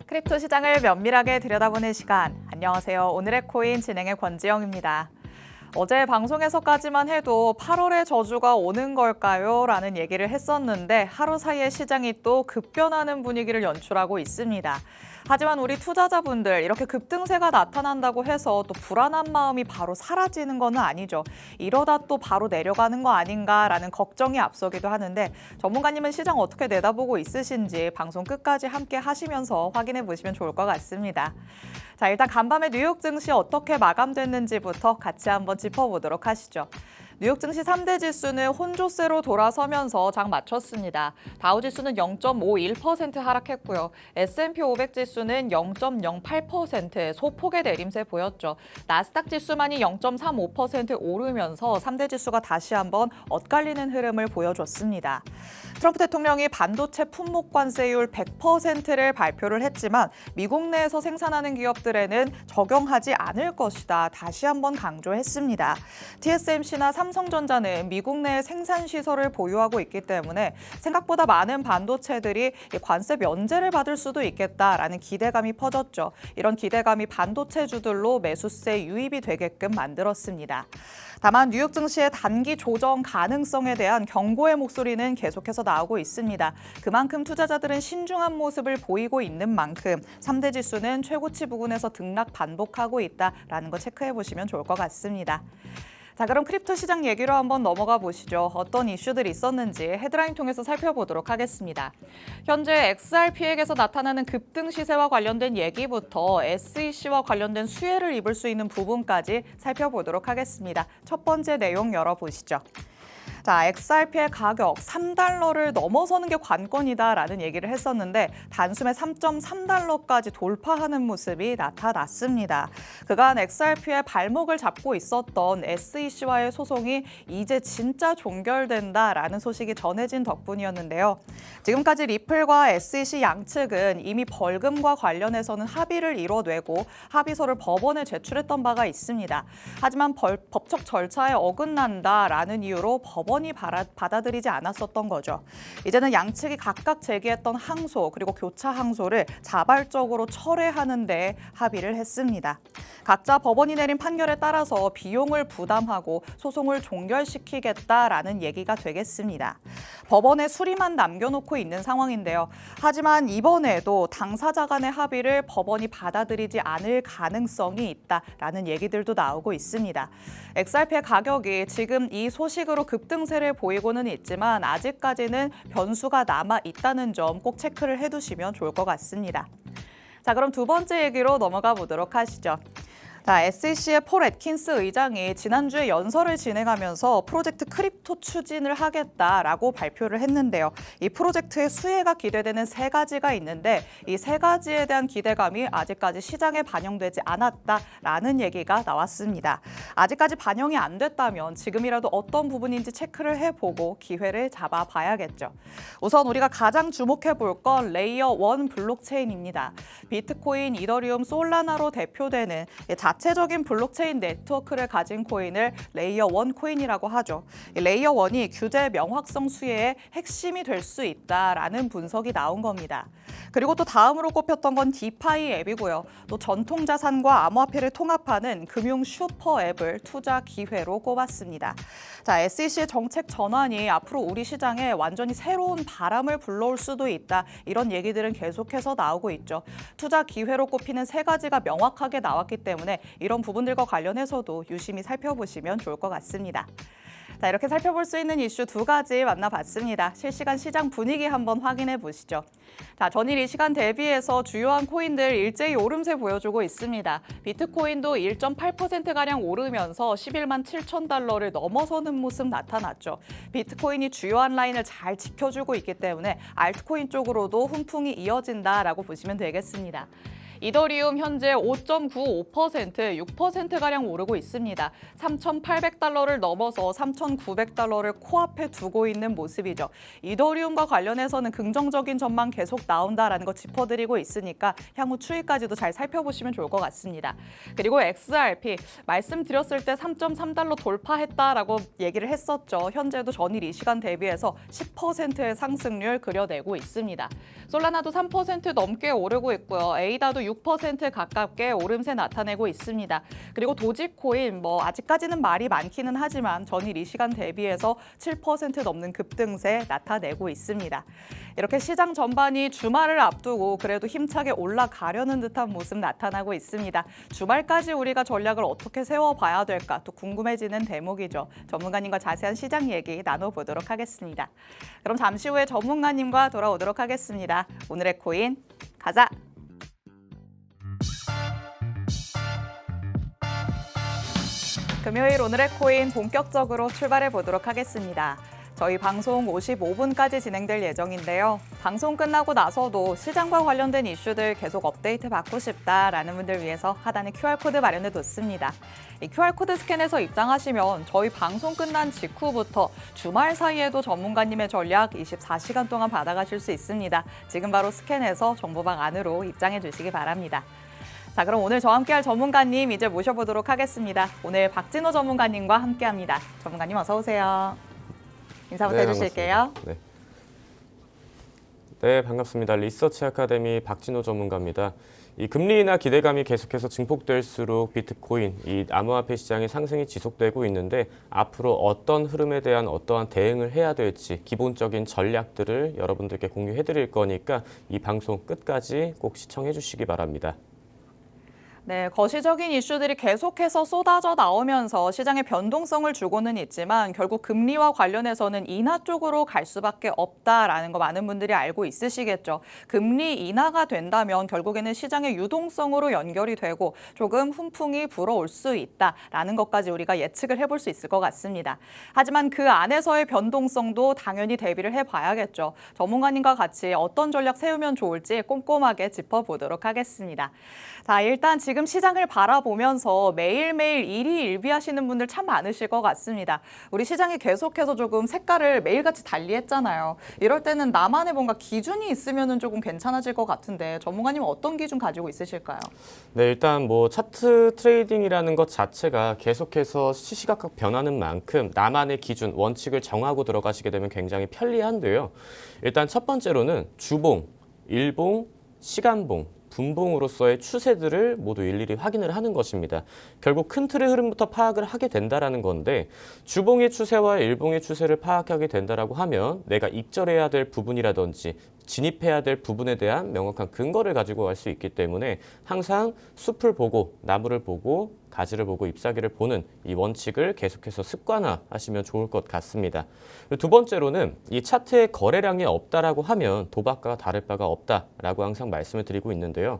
크립토 시장을 면밀하게 들여다보는 시간. 안녕하세요. 오늘의 코인 진행의 권지영입니다. 어제 방송에서까지만 해도 8월의 저주가 오는 걸까요? 라는 얘기를 했었는데 하루 사이에 시장이 또 급변하는 분위기를 연출하고 있습니다. 하지만 우리 투자자분들 이렇게 급등세가 나타난다고 해서 또 불안한 마음이 바로 사라지는 건 아니죠. 이러다 또 바로 내려가는 거 아닌가라는 걱정이 앞서기도 하는데 전문가님은 시장 어떻게 내다보고 있으신지 방송 끝까지 함께 하시면서 확인해 보시면 좋을 것 같습니다. 자, 일단 간밤에 뉴욕 증시 어떻게 마감됐는지부터 같이 한번 짚어보도록 하시죠. 뉴욕 증시 3대 지수는 혼조세로 돌아서면서 장 마쳤습니다. 다우 지수는 0.51% 하락했고요. S&P 500 지수는 0.08% 소폭의 내림세 보였죠. 나스닥 지수만이 0.35% 오르면서 3대 지수가 다시 한번 엇갈리는 흐름을 보여줬습니다. 트럼프 대통령이 반도체 품목 관세율 100%를 발표를 했지만 미국 내에서 생산하는 기업들에는 적용하지 않을 것이다. 다시 한번 강조했습니다. TSMC나 삼성전자는 미국 내 생산 시설을 보유하고 있기 때문에 생각보다 많은 반도체들이 관세 면제를 받을 수도 있겠다라는 기대감이 퍼졌죠. 이런 기대감이 반도체주들로 매수세 유입이 되게끔 만들었습니다. 다만 뉴욕 증시의 단기 조정 가능성에 대한 경고의 목소리는 계속해서 나오고 있습니다. 그만큼 투자자들은 신중한 모습을 보이고 있는 만큼 3대 지수는 최고치 부근에서 등락 반복하고 있다라는 거 체크해 보시면 좋을 것 같습니다. 자, 그럼 크립토 시장 얘기로 한번 넘어가 보시죠. 어떤 이슈들이 있었는지 헤드라인 통해서 살펴보도록 하겠습니다. 현재 XRP에게서 나타나는 급등 시세와 관련된 얘기부터 SEC와 관련된 수혜를 입을 수 있는 부분까지 살펴보도록 하겠습니다. 첫 번째 내용 열어보시죠. 자, XRP의 가격 3달러를 넘어서는 게 관건이다라는 얘기를 했었는데 단숨에 3.3달러까지 돌파하는 모습이 나타났습니다. 그간 XRP의 발목을 잡고 있었던 SEC와의 소송이 이제 진짜 종결된다라는 소식이 전해진 덕분이었는데요. 지금까지 리플과 SEC 양측은 이미 벌금과 관련해서는 합의를 이뤄내고 합의서를 법원에 제출했던 바가 있습니다. 하지만 법적 절차에 어긋난다라는 이유로 법원이 받아들이지 않았었던 거죠. 이제는 양측이 각각 제기했던 항소 그리고 교차 항소를 자발적으로 철회하는 데 합의를 했습니다. 각자 법원이 내린 판결에 따라서 비용을 부담하고 소송을 종결시키겠다라는 얘기가 되겠습니다. 법원에 수리만 남겨놓고 있는 상황인데요. 하지만 이번에도 당사자 간의 합의를 법원이 받아들이지 않을 가능성이 있다라는 얘기들도 나오고 있습니다. XRP의 가격이 지금 이 소식으로 급등세를 보이고는 있지만 아직까지는 변수가 남아 있다는 점 꼭 체크를 해두시면 좋을 것 같습니다. 자, 그럼 두 번째 얘기로 넘어가 보도록 하시죠. 자, SEC의 폴 애킨스 의장이 지난주에 연설을 진행하면서 프로젝트 크립토 추진을 하겠다라고 발표를 했는데요. 이 프로젝트의 수혜가 기대되는 세 가지가 있는데 이 세 가지에 대한 기대감이 아직까지 시장에 반영되지 않았다라는 얘기가 나왔습니다. 아직까지 반영이 안 됐다면 지금이라도 어떤 부분인지 체크를 해보고 기회를 잡아봐야겠죠. 우선 우리가 가장 주목해 볼 건 레이어 1 블록체인입니다. 비트코인, 이더리움, 솔라나로 대표되는 자체적인 블록체인 네트워크를 가진 코인을 레이어 1 코인이라고 하죠. 레이어 1이 규제 명확성 수혜의 핵심이 될 수 있다라는 분석이 나온 겁니다. 그리고 또 다음으로 꼽혔던 건 디파이 앱이고요. 또 전통 자산과 암호화폐를 통합하는 금융 슈퍼 앱을 투자 기회로 꼽았습니다. 자, SEC의 정책 전환이 앞으로 우리 시장에 완전히 새로운 바람을 불러올 수도 있다. 이런 얘기들은 계속해서 나오고 있죠. 투자 기회로 꼽히는 세 가지가 명확하게 나왔기 때문에 이런 부분들과 관련해서도 유심히 살펴보시면 좋을 것 같습니다. 자, 이렇게 살펴볼 수 있는 이슈 두 가지 만나봤습니다. 실시간 시장 분위기 한번 확인해 보시죠. 자, 전일 이 시간 대비해서 주요한 코인들 일제히 오름세 보여주고 있습니다. 비트코인도 1.8%가량 오르면서 11만 7천 달러를 넘어서는 모습 나타났죠. 비트코인이 주요한 라인을 잘 지켜주고 있기 때문에 알트코인 쪽으로도 훈풍이 이어진다라고 보시면 되겠습니다. 이더리움 현재 5.95%, 6%가량 오르고 있습니다. 3,800달러를 넘어서 3,900달러를 코앞에 두고 있는 모습이죠. 이더리움과 관련해서는 긍정적인 전망 계속 나온다라는 거 짚어드리고 있으니까 향후 추이까지도 잘 살펴보시면 좋을 것 같습니다. 그리고 XRP, 말씀드렸을 때 3.3달러 돌파했다라고 얘기를 했었죠. 현재도 전일 이 시간 대비해서 10%의 상승률 그려내고 있습니다. 솔라나도 3% 넘게 오르고 있고요. 에이다도 6% 가깝게 오름세 나타내고 있습니다. 그리고 도지코인 아직까지는 말이 많기는 하지만 전일 이 시간 대비해서 7% 넘는 급등세 나타내고 있습니다. 이렇게 시장 전반이 주말을 앞두고 그래도 힘차게 올라가려는 듯한 모습 나타나고 있습니다. 주말까지 우리가 전략을 어떻게 세워봐야 될까 또 궁금해지는 대목이죠. 전문가님과 자세한 시장 얘기 나눠보도록 하겠습니다. 그럼 잠시 후에 전문가님과 돌아오도록 하겠습니다. 오늘의 코인 가자! 금요일 오늘의 코인 본격적으로 출발해 보도록 하겠습니다. 저희 방송 55분까지 진행될 예정인데요. 방송 끝나고 나서도 시장과 관련된 이슈들 계속 업데이트 받고 싶다라는 분들 위해서 하단에 QR코드 마련해 뒀습니다. 이 QR코드 스캔해서 입장하시면 저희 방송 끝난 직후부터 주말 사이에도 전문가님의 전략 24시간 동안 받아가실 수 있습니다. 지금 바로 스캔해서 정보방 안으로 입장해 주시기 바랍니다. 자, 그럼 오늘 저와 함께할 전문가님 이제 모셔보도록 하겠습니다. 오늘 박진호 전문가님과 함께합니다. 전문가님 어서 오세요. 인사부터 해주실게요. 네, 반갑습니다. 리서치 아카데미 박진호 전문가입니다. 이 금리 인하 기대감이 계속해서 증폭될수록 비트코인, 이 암호화폐 시장의 상승이 지속되고 있는데 앞으로 어떤 흐름에 대한 어떠한 대응을 해야 될지 기본적인 전략들을 여러분들께 공유해 드릴 거니까 이 방송 끝까지 꼭 시청해 주시기 바랍니다. 네, 거시적인 이슈들이 계속해서 쏟아져 나오면서 시장에 변동성을 주고는 있지만 결국 금리와 관련해서는 인하 쪽으로 갈 수밖에 없다라는 거 많은 분들이 알고 있으시겠죠. 금리 인하가 된다면 결국에는 시장의 유동성으로 연결이 되고 조금 훈풍이 불어올 수 있다라는 것까지 우리가 예측을 해볼 수 있을 것 같습니다. 하지만 그 안에서의 변동성도 당연히 대비를 해봐야겠죠. 전문가님과 같이 어떤 전략 세우면 좋을지 꼼꼼하게 짚어보도록 하겠습니다. 자, 일단 지금 시장을 바라보면서 매일매일 일희일비하시는 분들 참 많으실 것 같습니다. 우리 시장이 계속해서 조금 색깔을 매일같이 달리했잖아요. 이럴 때는 나만의 뭔가 기준이 있으면 조금 괜찮아질 것 같은데 전문가님은 어떤 기준 가지고 있으실까요? 네, 일단 차트 트레이딩이라는 것 자체가 계속해서 시시각각 변하는 만큼 나만의 기준, 원칙을 정하고 들어가시게 되면 굉장히 편리한데요. 일단 첫 번째로는 주봉, 일봉, 시간봉, 분봉으로서의 추세들을 모두 일일이 확인을 하는 것입니다. 결국 큰 틀의 흐름부터 파악을 하게 된다는 건데 주봉의 추세와 일봉의 추세를 파악하게 된다고 하면 내가 입절해야 될 부분이라든지 진입해야 될 부분에 대한 명확한 근거를 가지고 갈 수 있기 때문에 항상 숲을 보고 나무를 보고 가지를 보고 잎사귀를 보는 이 원칙을 계속해서 습관화하시면 좋을 것 같습니다. 두 번째로는 이 차트에 거래량이 없다라고 하면 도박과 다를 바가 없다라고 항상 말씀을 드리고 있는데요.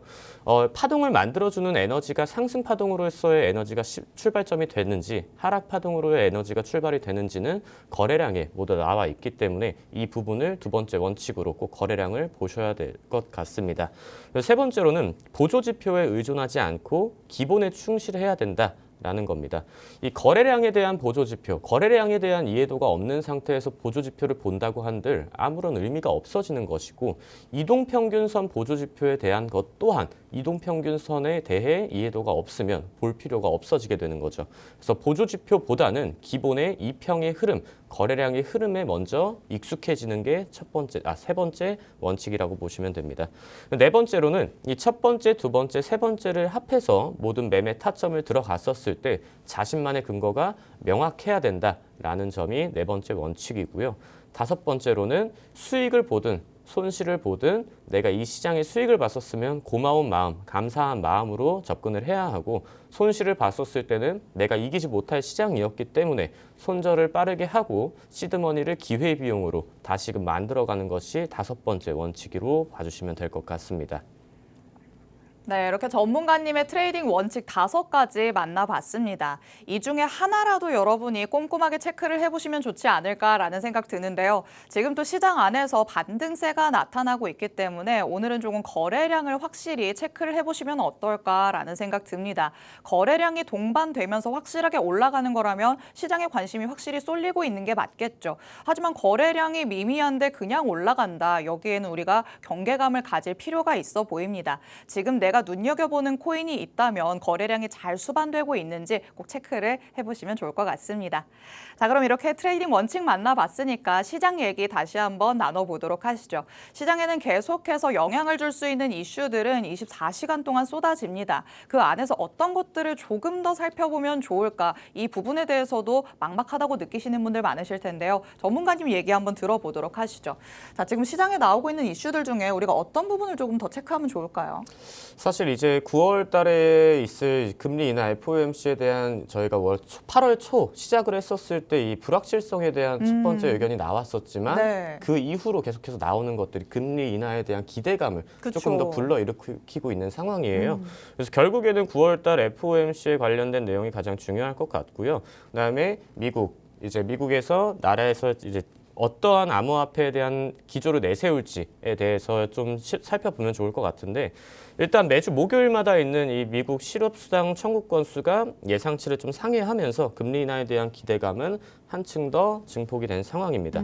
파동을 만들어주는 에너지가 상승 파동으로서의 에너지가 출발점이 됐는지 하락 파동으로의 에너지가 출발이 되는지는 거래량에 모두 나와 있기 때문에 이 부분을 두 번째 원칙으로 꼭 거래량을 보셔야 될 것 같습니다. 세 번째로는 보조지표에 의존하지 않고 기본에 충실해야 된다라는 겁니다. 이 거래량에 대한 보조지표, 거래량에 대한 이해도가 없는 상태에서 보조지표를 본다고 한들 아무런 의미가 없어지는 것이고 이동평균선 보조지표에 대한 것 또한 이동평균선에 대해 이해도가 없으면 볼 필요가 없어지게 되는 거죠. 그래서 보조지표보다는 기본의 이평의 흐름, 거래량의 흐름에 먼저 익숙해지는 게 세 번째 원칙이라고 보시면 됩니다. 네 번째로는 이 첫 번째, 두 번째, 세 번째를 합해서 모든 매매 타점을 들어갔었을 때 자신만의 근거가 명확해야 된다라는 점이 네 번째 원칙이고요. 다섯 번째로는 수익을 보든 손실을 보든 내가 이 시장의 수익을 봤었으면 고마운 마음, 감사한 마음으로 접근을 해야 하고 손실을 봤었을 때는 내가 이기지 못할 시장이었기 때문에 손절을 빠르게 하고 시드머니를 기회비용으로 다시금 만들어가는 것이 다섯 번째 원칙으로 봐주시면 될 것 같습니다. 네, 이렇게 전문가님의 트레이딩 원칙 5가지 만나봤습니다. 이 중에 하나라도 여러분이 꼼꼼하게 체크를 해보시면 좋지 않을까라는 생각 드는데요. 지금 또 시장 안에서 반등세가 나타나고 있기 때문에 오늘은 조금 거래량을 확실히 체크를 해보시면 어떨까라는 생각 듭니다. 거래량이 동반되면서 확실하게 올라가는 거라면 시장에 관심이 확실히 쏠리고 있는 게 맞겠죠. 하지만 거래량이 미미한데 그냥 올라간다. 여기에는 우리가 경계감을 가질 필요가 있어 보입니다. 지금 내가 눈여겨보는 코인이 있다면 거래량이 잘 수반되고 있는지 꼭 체크를 해보시면 좋을 것 같습니다. 자, 그럼 이렇게 트레이딩 원칙 만나봤으니까 시장 얘기 다시 한번 나눠보도록 하시죠. 시장에는 계속해서 영향을 줄 수 있는 이슈들은 24시간 동안 쏟아집니다. 그 안에서 어떤 것들을 조금 더 살펴보면 좋을까? 이 부분에 대해서도 막막하다고 느끼시는 분들 많으실 텐데요. 전문가님 얘기 한번 들어보도록 하시죠. 자, 지금 시장에 나오고 있는 이슈들 중에 우리가 어떤 부분을 조금 더 체크하면 좋을까요? 사실 이제 9월 달에 있을 금리 인하 FOMC에 대한 저희가 8월 초 시작을 했었을 때 이 불확실성에 대한 첫 번째 의견이 나왔었지만 네. 그 이후로 계속해서 나오는 것들이 금리 인하에 대한 기대감을 그쵸. 조금 더 불러일으키고 있는 상황이에요. 그래서 결국에는 9월 달 FOMC에 관련된 내용이 가장 중요할 것 같고요. 그다음에 미국에서 나라에서 이제 어떠한 암호화폐에 대한 기조를 내세울지에 대해서 좀 살펴보면 좋을 것 같은데 일단 매주 목요일마다 있는 이 미국 실업수당 청구 건수가 예상치를 좀 상회하면서 금리 인하에 대한 기대감은 한층 더 증폭이 된 상황입니다.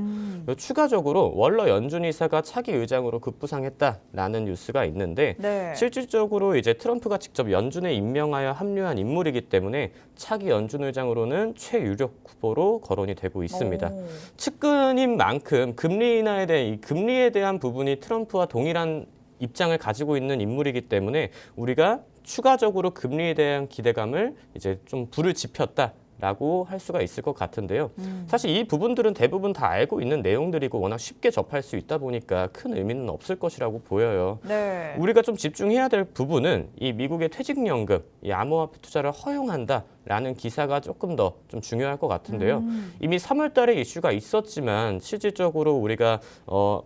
추가적으로 월러 연준 이사가 차기 의장으로 급부상했다라는 뉴스가 있는데 네. 실질적으로 이제 트럼프가 직접 연준에 임명하여 합류한 인물이기 때문에 차기 연준 의장으로는 최유력 후보로 거론이 되고 있습니다. 오. 측근인 만큼 금리 인하에 대한 이 금리에 대한 부분이 트럼프와 동일한 입장을 가지고 있는 인물이기 때문에 우리가 추가적으로 금리에 대한 기대감을 이제 좀 불을 지폈다라고 할 수가 있을 것 같은데요. 사실 이 부분들은 대부분 다 알고 있는 내용들이고 워낙 쉽게 접할 수 있다 보니까 큰 의미는 없을 것이라고 보여요. 네. 우리가 좀 집중해야 될 부분은 이 미국의 퇴직연금, 이 암호화폐 투자를 허용한다라는 기사가 조금 더 좀 중요할 것 같은데요. 이미 3월 달에 이슈가 있었지만 실질적으로 우리가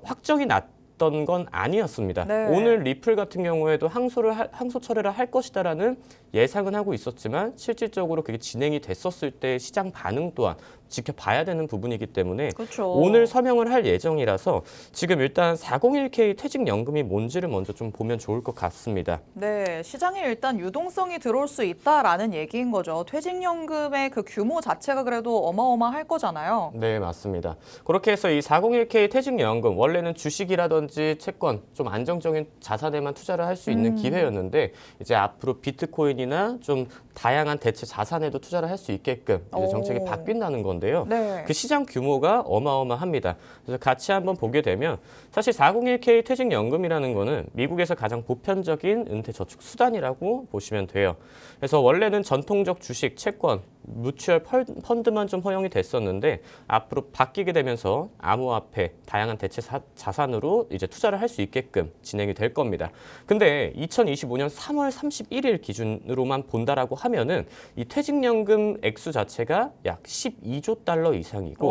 확정이 났던 건 아니었습니다. 네. 오늘 리플 같은 경우에도 항소 철회를 할 것이다라는 예상은 하고 있었지만 실질적으로 그게 진행이 됐었을 때 시장 반응 또한 지켜봐야 되는 부분이기 때문에 그렇죠. 오늘 서명을 할 예정이라서 지금 일단 401k 퇴직연금이 뭔지를 먼저 좀 보면 좋을 것 같습니다. 네, 시장에 일단 유동성이 들어올 수 있다라는 얘기인 거죠. 퇴직연금의 그 규모 자체가 그래도 어마어마할 거잖아요. 네, 맞습니다. 그렇게 해서 이 401k 퇴직연금 원래는 주식이라든지 채권 좀 안정적인 자산에만 투자를 할 수 있는 기회였는데 이제 앞으로 비트코인이나 좀 다양한 대체 자산에도 투자를 할 수 있게끔 이제 정책이 오. 바뀐다는 건데요. 네. 그 시장 규모가 어마어마합니다. 그래서 같이 한번 보게 되면 사실 401k 퇴직연금이라는 거는 미국에서 가장 보편적인 은퇴 저축 수단이라고 보시면 돼요. 그래서 원래는 전통적 주식, 채권, 뮤추얼 펀드만 좀 허용이 됐었는데 앞으로 바뀌게 되면서 암호화폐, 다양한 대체 자산으로 이제 투자를 할 수 있게끔 진행이 될 겁니다. 근데 2025년 3월 31일 기준으로만 본다라고 하면은 이 퇴직연금 액수 자체가 약 12조 달러 이상이고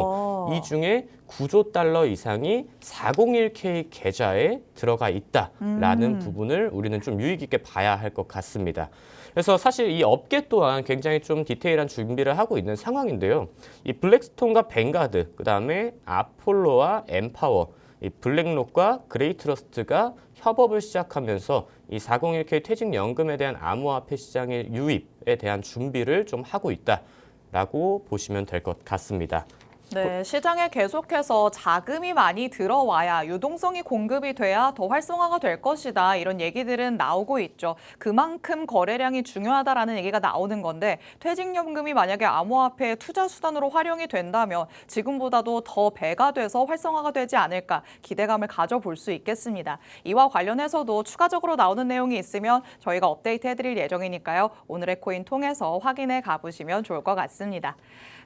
와. 이 중에 9조 달러 이상이 401k 계좌에 들어가 있다라는 부분을 우리는 좀 유의 깊게 봐야 할 것 같습니다. 그래서 사실 이 업계 또한 굉장히 좀 디테일한 준비를 하고 있는 상황인데요. 이 블랙스톤과 뱅가드, 그다음에 아폴로와 엠파워, 이 블랙록과 그레이트러스트가 협업을 시작하면서 이 401k 퇴직연금에 대한 암호화폐 시장의 유입에 대한 준비를 좀 하고 있다라고 보시면 될 것 같습니다. 네, 시장에 계속해서 자금이 많이 들어와야 유동성이 공급이 돼야 더 활성화가 될 것이다. 이런 얘기들은 나오고 있죠. 그만큼 거래량이 중요하다라는 얘기가 나오는 건데 퇴직연금이 만약에 암호화폐의 투자 수단으로 활용이 된다면 지금보다도 더 배가 돼서 활성화가 되지 않을까 기대감을 가져볼 수 있겠습니다. 이와 관련해서도 추가적으로 나오는 내용이 있으면 저희가 업데이트 해드릴 예정이니까요. 오늘의 코인 통해서 확인해 가보시면 좋을 것 같습니다.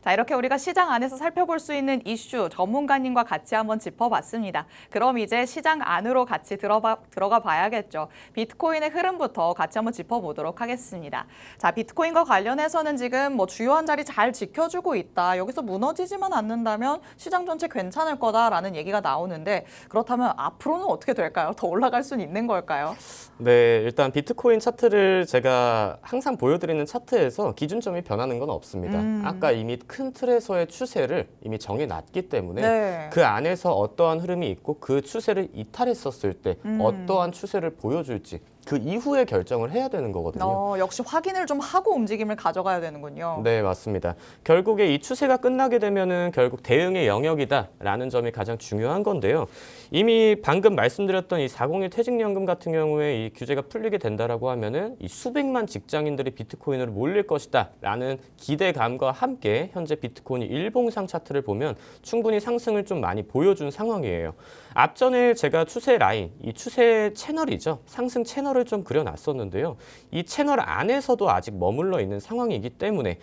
자, 이렇게 우리가 시장 안에서 살펴볼 살펴볼 수 있는 이슈 전문가님과 같이 한번 짚어봤습니다. 그럼 이제 시장 안으로 같이 들어가 봐야겠죠. 비트코인의 흐름부터 같이 한번 짚어보도록 하겠습니다. 자, 비트코인과 관련해서는 지금 뭐 주요한 자리 잘 지켜주고 있다. 여기서 무너지지만 않는다면 시장 전체 괜찮을 거다라는 얘기가 나오는데 그렇다면 앞으로는 어떻게 될까요? 더 올라갈 수는 있는 걸까요? 네, 일단 비트코인 차트를 제가 항상 보여드리는 차트에서 기준점이 변하는 건 없습니다. 아까 이미 큰 틀에서의 추세를 이미 정해놨기 때문에 네. 그 안에서 어떠한 흐름이 있고 그 추세를 이탈했었을 때 어떠한 추세를 보여줄지 그 이후에 결정을 해야 되는 거거든요. 역시 확인을 좀 하고 움직임을 가져가야 되는군요. 네, 맞습니다. 결국에 이 추세가 끝나게 되면은 결국 대응의 영역이다라는 점이 가장 중요한 건데요. 이미 방금 말씀드렸던 이 401 퇴직연금 같은 경우에 이 규제가 풀리게 된다라고 하면은 이 수백만 직장인들이 비트코인으로 몰릴 것이다라는 기대감과 함께 현재 비트코인이 일봉상 차트를 보면 충분히 상승을 좀 많이 보여준 상황이에요. 앞전에 제가 추세 라인, 이 추세 채널이죠. 상승 채널을 좀 그려놨었는데요. 이 채널 안에서도 아직 머물러 있는 상황이기 때문에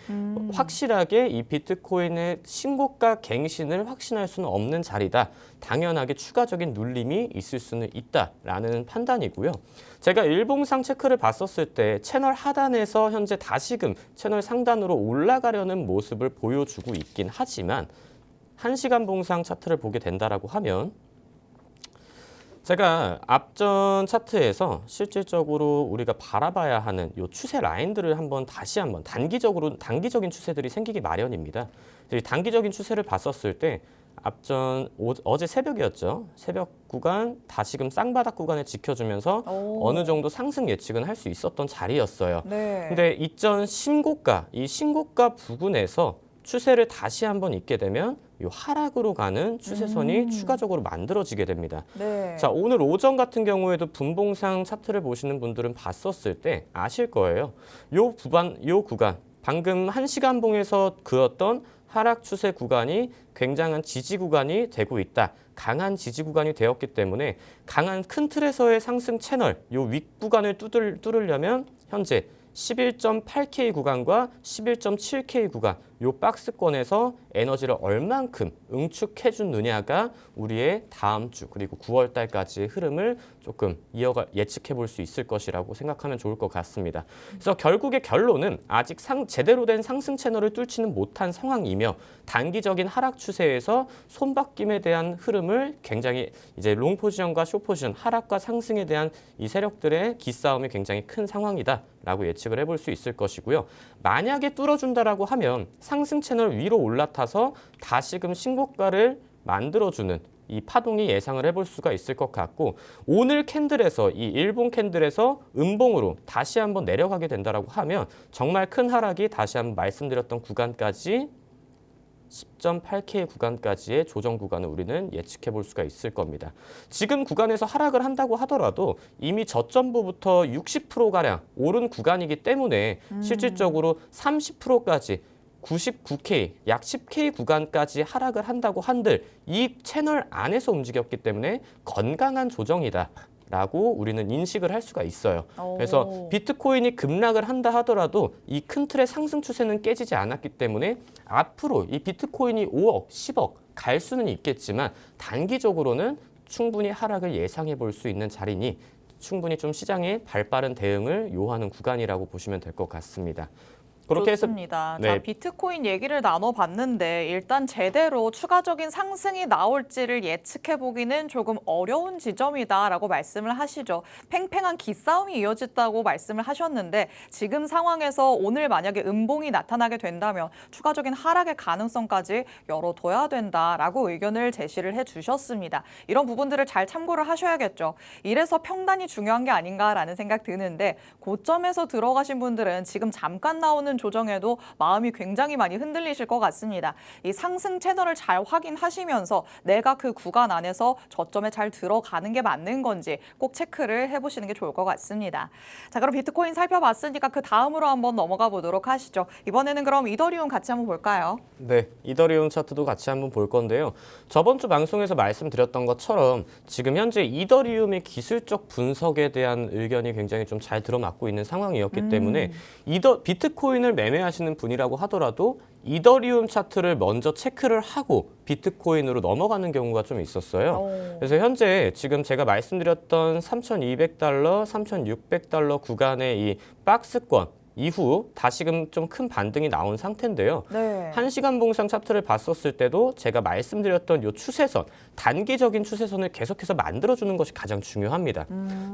확실하게 이 비트코인의 신고가 갱신을 확신할 수는 없는 자리다. 당연하게 추가적인 눌림이 있을 수는 있다라는 판단이고요. 제가 일봉상 체크를 봤었을 때 채널 하단에서 현재 다시금 채널 상단으로 올라가려는 모습을 보여주고 있긴 하지만 1시간 봉상 차트를 보게 된다라고 하면 제가 앞전 차트에서 실질적으로 우리가 바라봐야 하는 이 추세 라인들을 다시 한번 단기적인 추세들이 생기기 마련입니다. 단기적인 추세를 봤었을 때 앞전 어제 새벽이었죠. 새벽 구간 다시금 쌍바닥 구간을 지켜주면서 어느 정도 상승 예측은 할 수 있었던 자리였어요. 네. 근데 이전 이 신고가 부근에서 추세를 다시 한번 잇게 되면 이 하락으로 가는 추세선이 추가적으로 만들어지게 됩니다. 네. 자, 오늘 오전 같은 경우에도 분봉상 차트를 보시는 분들은 봤었을 때 아실 거예요. 요 구간 방금 1시간 봉에서 그었던 하락 추세 구간이 굉장한 지지 구간이 되고 있다. 강한 지지 구간이 되었기 때문에 강한 큰 틀에서의 상승 채널, 요 윗 구간을 뚫으려면 현재 11.8K 구간과 11.7K 구간 요 박스권에서 에너지를 얼만큼 응축해 주느냐가 우리의 다음 주 그리고 9월 달까지의 흐름을 조금 예측해 볼 수 있을 것이라고 생각하면 좋을 것 같습니다. 그래서 결국의 결론은 아직 제대로 된 상승 채널을 뚫지는 못한 상황이며 단기적인 하락 추세에서 손바뀜에 대한 흐름을 굉장히 이제 롱 포지션과 숏 포지션 하락과 상승에 대한 이 세력들의 기싸움이 굉장히 큰 상황이다라고 예측을 해볼 수 있을 것이고요. 만약에 뚫어준다라고 하면 상승 채널 위로 올라타서 다시금 신고가를 만들어주는 이 파동이 예상을 해볼 수가 있을 것 같고 오늘 캔들에서 이 일봉 캔들에서 음봉으로 다시 한번 내려가게 된다라고 하면 정말 큰 하락이 다시 한번 말씀드렸던 구간까지 10.8K 구간까지의 조정 구간을 우리는 예측해 볼 수가 있을 겁니다. 지금 구간에서 하락을 한다고 하더라도 이미 저점부부터 60%가량 오른 구간이기 때문에 실질적으로 30%까지 99K, 약 10K 구간까지 하락을 한다고 한들 이 채널 안에서 움직였기 때문에 건강한 조정이다. 라고 우리는 인식을 할 수가 있어요. 그래서 비트코인이 급락을 한다 하더라도 이 큰 틀의 상승 추세는 깨지지 않았기 때문에 앞으로 이 비트코인이 5억, 10억 갈 수는 있겠지만 단기적으로는 충분히 하락을 예상해 볼 수 있는 자리니 충분히 좀 시장에 발빠른 대응을 요하는 구간이라고 보시면 될 것 같습니다. 그렇게 그렇습니다. 해서 네. 자, 비트코인 얘기를 나눠봤는데 일단 제대로 추가적인 상승이 나올지를 예측해보기는 조금 어려운 지점이다라고 말씀을 하시죠. 팽팽한 기싸움이 이어졌다고 말씀을 하셨는데 지금 상황에서 오늘 만약에 음봉이 나타나게 된다면 추가적인 하락의 가능성까지 열어둬야 된다라고 의견을 제시를 해주셨습니다. 이런 부분들을 잘 참고를 하셔야겠죠. 이래서 평단이 중요한 게 아닌가라는 생각 드는데 고점에서 들어가신 분들은 지금 잠깐 나오는 조정에도 마음이 굉장히 많이 흔들리실 것 같습니다. 이 상승 채널을 잘 확인하시면서 내가 그 구간 안에서 저점에 잘 들어가는 게 맞는 건지 꼭 체크를 해보시는 게 좋을 것 같습니다. 자, 그럼 비트코인 살펴봤으니까 그 다음으로 한번 넘어가 보도록 하시죠. 이번에는 그럼 이더리움 같이 한번 볼까요? 네, 이더리움 차트도 같이 한번 볼 건데요. 저번 주 방송에서 말씀드렸던 것처럼 지금 현재 이더리움의 기술적 분석에 대한 의견이 굉장히 좀 잘 들어맞고 있는 상황이었기 때문에 비트코인을 비트코인을 매매하시는 분이라고 하더라도 이더리움 차트를 먼저 체크를 하고 비트코인으로 넘어가는 경우가 좀 있었어요. 그래서 현재 지금 제가 말씀드렸던 3,200달러, 3,600달러 구간의 이 박스권 이후 다시금 좀 큰 반등이 나온 상태인데요. 네. 1시간 봉상 차트를 봤었을 때도 제가 말씀드렸던 이 추세선, 단기적인 추세선을 계속해서 만들어주는 것이 가장 중요합니다.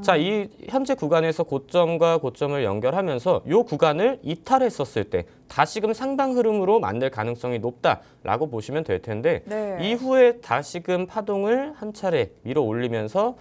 자, 이 현재 구간에서 고점과 고점을 연결하면서 이 구간을 이탈했었을 때 다시금 상방 흐름으로 만들 가능성이 높다라고 보시면 될 텐데 네. 이후에 다시금 파동을 한 차례 밀어 올리면서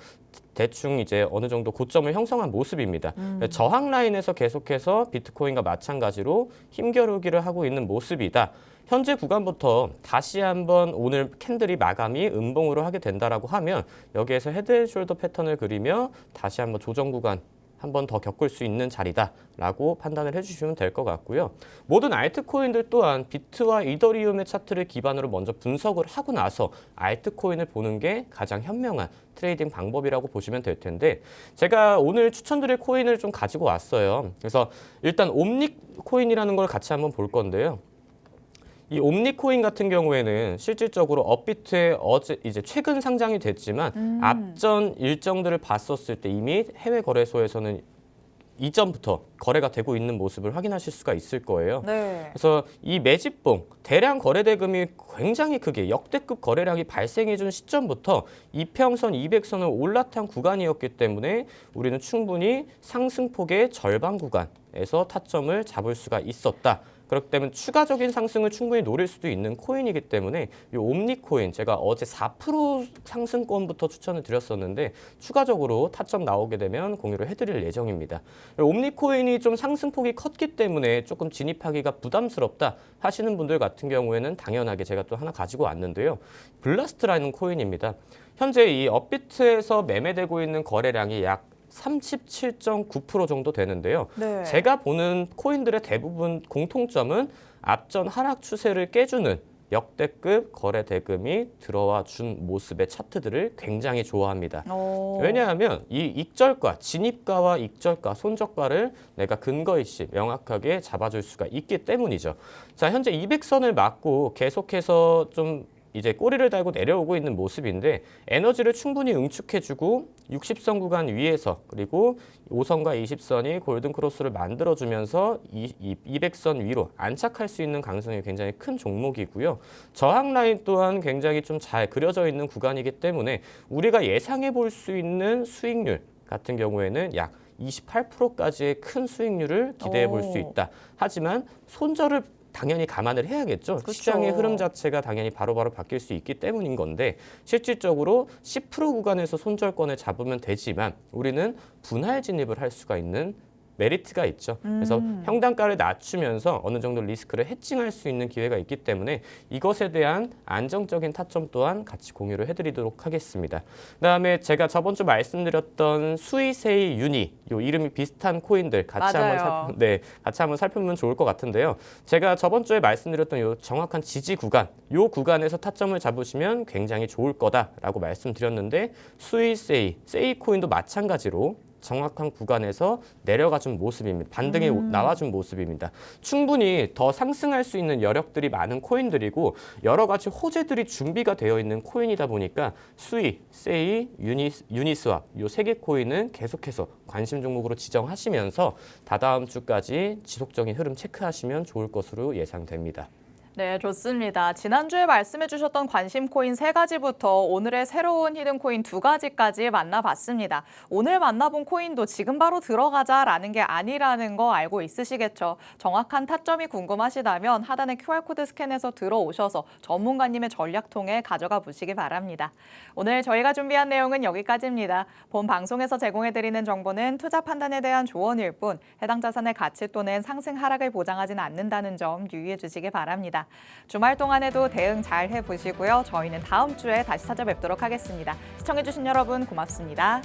대충 이제 어느 정도 고점을 형성한 모습입니다. 저항 라인에서 계속해서 비트코인과 마찬가지로 힘겨루기를 하고 있는 모습이다. 현재 구간부터 다시 한번 오늘 캔들이 마감이 음봉으로 하게 된다라고 하면 여기에서 헤드앤숄더 패턴을 그리며 다시 한번 조정 구간 한 번 더 겪을 수 있는 자리다라고 판단을 해주시면 될 것 같고요. 모든 알트코인들 또한 비트와 이더리움의 차트를 기반으로 먼저 분석을 하고 나서 알트코인을 보는 게 가장 현명한 트레이딩 방법이라고 보시면 될 텐데 제가 오늘 추천드릴 코인을 좀 가지고 왔어요. 그래서 일단 옴니코인이라는 걸 같이 한번 볼 건데요. 이 옴니코인 같은 경우에는 실질적으로 업비트에 어제 이제 최근 상장이 됐지만 앞전 일정들을 봤었을 때 이미 해외 거래소에서는 이전부터 거래가 되고 있는 모습을 확인하실 수가 있을 거예요. 네. 그래서 이 매집봉 대량 거래 대금이 굉장히 크게 역대급 거래량이 발생해 준 시점부터 이평선 200선을 올라탄 구간이었기 때문에 우리는 충분히 상승폭의 절반 구간에서 타점을 잡을 수가 있었다. 그렇기 때문에 추가적인 상승을 충분히 노릴 수도 있는 코인이기 때문에 이 옴니코인 제가 어제 4% 상승권부터 추천을 드렸었는데 추가적으로 타점 나오게 되면 공유를 해드릴 예정입니다. 옴니코인이 좀 상승폭이 컸기 때문에 조금 진입하기가 부담스럽다 하시는 분들 같은 경우에는 당연하게 제가 또 하나 가지고 왔는데요. 블라스트라는 코인입니다. 현재 이 업비트에서 매매되고 있는 거래량이 약 37.9% 정도 되는데요. 네. 제가 보는 코인들의 대부분 공통점은 앞전 하락 추세를 깨주는 역대급 거래 대금이 들어와 준 모습의 차트들을 굉장히 좋아합니다. 왜냐하면 이 익절가, 진입가와 익절가, 손절가를 내가 근거 있이 명확하게 잡아줄 수가 있기 때문이죠. 자, 현재 200선을 맞고 계속해서 좀 이제 꼬리를 달고 내려오고 있는 모습인데 에너지를 충분히 응축해주고 60선 구간 위에서 그리고 5선과 20선이 골든 크로스를 만들어주면서 200선 위로 안착할 수 있는 가능성이 굉장히 큰 종목이고요. 저항 라인 또한 굉장히 좀 잘 그려져 있는 구간이기 때문에 우리가 예상해 볼 수 있는 수익률 같은 경우에는 약 28%까지의 큰 수익률을 기대해 볼 수 있다. 하지만 손절을 당연히 감안을 해야겠죠. 그쵸. 시장의 흐름 자체가 당연히 바로바로 바뀔 수 있기 때문인 건데 실질적으로 10% 구간에서 손절권을 잡으면 되지만 우리는 분할 진입을 할 수가 있는 메리트가 있죠. 그래서 평단가를 낮추면서 어느 정도 리스크를 해칭할 수 있는 기회가 있기 때문에 이것에 대한 안정적인 타점 또한 같이 공유를 해드리도록 하겠습니다. 그다음에 제가 저번 주 말씀드렸던 수이세이 유니 요 이름이 비슷한 코인들 같이 맞아요. 같이 한번 살펴보면 좋을 것 같은데요. 제가 저번 주에 말씀드렸던 요 정확한 지지 구간, 요 구간에서 타점을 잡으시면 굉장히 좋을 거다라고 말씀드렸는데 수이세이, 세이 코인도 마찬가지로 정확한 구간에서 내려가준 모습입니다. 반등이 나와준 모습입니다. 충분히 더 상승할 수 있는 여력들이 많은 코인들이고 여러 가지 호재들이 준비가 되어 있는 코인이다 보니까 수이, 세이, 유니스왑 이 세 개 코인은 계속해서 관심 종목으로 지정하시면서 다다음 주까지 지속적인 흐름 체크하시면 좋을 것으로 예상됩니다. 네, 좋습니다. 지난주에 말씀해 주셨던 관심 코인 3가지부터 오늘의 새로운 히든 코인 2가지까지 만나봤습니다. 오늘 만나본 코인도 지금 바로 들어가자라는 게 아니라는 거 알고 있으시겠죠? 정확한 타점이 궁금하시다면 하단의 QR코드 스캔해서 들어오셔서 전문가님의 전략 통해 가져가 보시기 바랍니다. 오늘 저희가 준비한 내용은 여기까지입니다. 본 방송에서 제공해드리는 정보는 투자 판단에 대한 조언일 뿐 해당 자산의 가치 또는 상승 하락을 보장하지는 않는다는 점 유의해 주시기 바랍니다. 주말 동안에도 대응 잘 해보시고요. 저희는 다음 주에 다시 찾아뵙도록 하겠습니다. 시청해주신 여러분 고맙습니다.